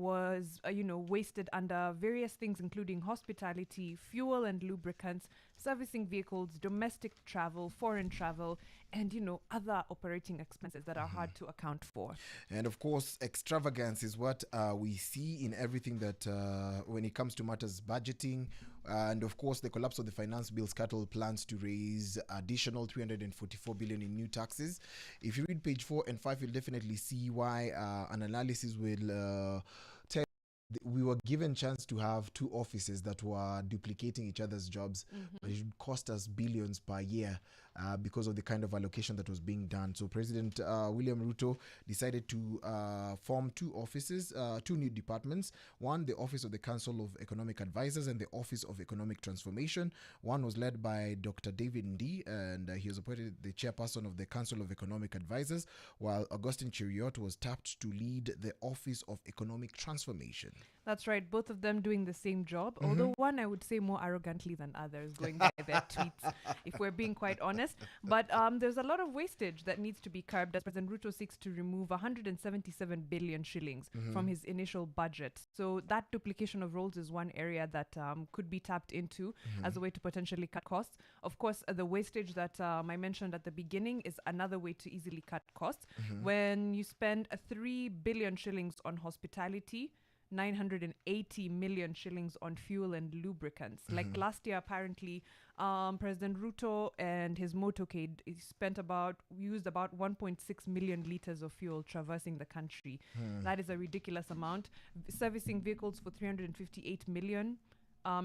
was, wasted under various things, including hospitality, fuel and lubricants, servicing vehicles, domestic travel, foreign travel, and, other operating expenses that are hard to account for. And of course, extravagance is what we see in everything that when it comes to matters budgeting. And of course, the collapse of the finance bill scuttled plans to raise additional 344 billion in new taxes. If you read page 4 and 5, you'll definitely see why an analysis will tell we were given chance to have two offices that were duplicating each other's jobs, but it would cost us billions per year because of the kind of allocation that was being done. So President William Ruto decided to form two offices, two new departments. One, the Office of the Council of Economic Advisors and the Office of Economic Transformation. One was led by Dr. David Ndii, and he was appointed the chairperson of the Council of Economic Advisors, while Augustine Cheriot was tapped to lead the Office of Economic Transformation. That's right. Both of them doing the same job, although one, I would say, more arrogantly than others, going by their tweets, if we're being quite honest. But there's a lot of wastage that needs to be curbed as President Ruto seeks to remove 177 billion shillings from his initial budget. So that duplication of roles is one area that could be tapped into as a way to potentially cut costs. Of course, the wastage that I mentioned at the beginning is another way to easily cut costs. When you spend 3 billion shillings on hospitality, 980 million shillings on fuel and lubricants. Like last year, apparently, President Ruto and his motorcade used about 1.6 million liters of fuel traversing the country. That is a ridiculous amount. Servicing vehicles for 358 million.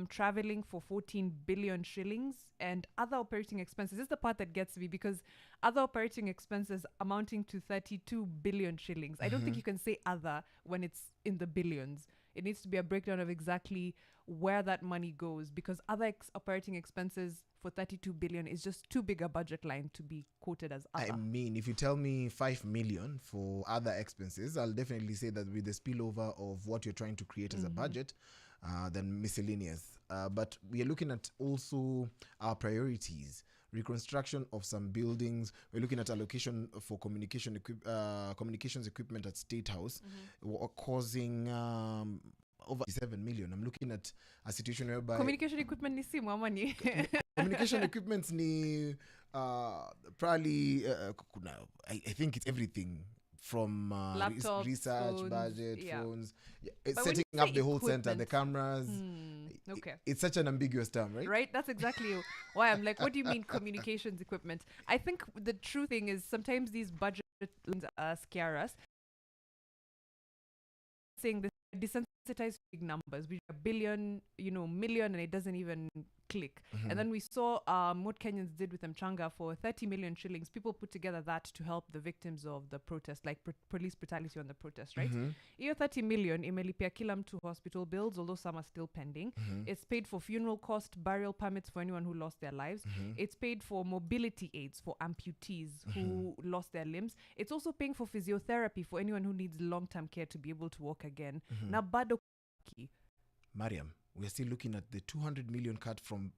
Traveling for 14 billion shillings, and other operating expenses. This is the part that gets me, because other operating expenses amounting to 32 billion shillings. I don't think you can say other when it's in the billions. It needs to be a breakdown of exactly where that money goes, because other operating expenses for 32 billion is just too big a budget line to be quoted as other. I mean, if you tell me 5 million for other expenses, I'll definitely say that with the spillover of what you're trying to create as a budget, than miscellaneous. But we are looking at also our priorities. Reconstruction of some buildings. We're looking at allocation for communications equipment at State House, causing over 7 million. I'm looking at a situation whereby communication equipment ni simu ama ni communication equipment ni probably I think it's everything from laptops, research, phones, budget, phones, But setting when you up say the whole center, the equipment, cameras. okay. It's such an ambiguous term, right? Right? That's exactly why I'm like, what do you mean communications equipment? I think the true thing is sometimes these budget lines scare us. Saying this desensitized to big numbers, we a billion, million, and it doesn't even click. And then we saw what Kenyans did with Mchanga for 30 million shillings. People put together that to help the victims of the protest, like police brutality on the protest, right? Iyo 30 million imelipia kila mtu hospital bills, although some are still pending. It's paid for funeral cost, burial permits for anyone who lost their lives. It's paid for mobility aids for amputees who lost their limbs. It's also paying for physiotherapy for anyone who needs long-term care to be able to walk again. Na bado Mariam, we're still looking at the 200 million cut from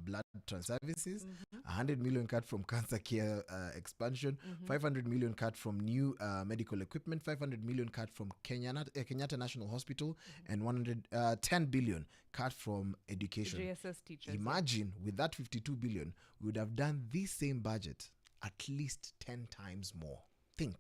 blood transfer services, 100 million cut from cancer care expansion, 500 million cut from new medical equipment, 500 million cut from Kenyatta National Hospital, and 110 billion cut from education. JSS teachers. Imagine with that 52 billion, we would have done this same budget at least 10 times more. Think.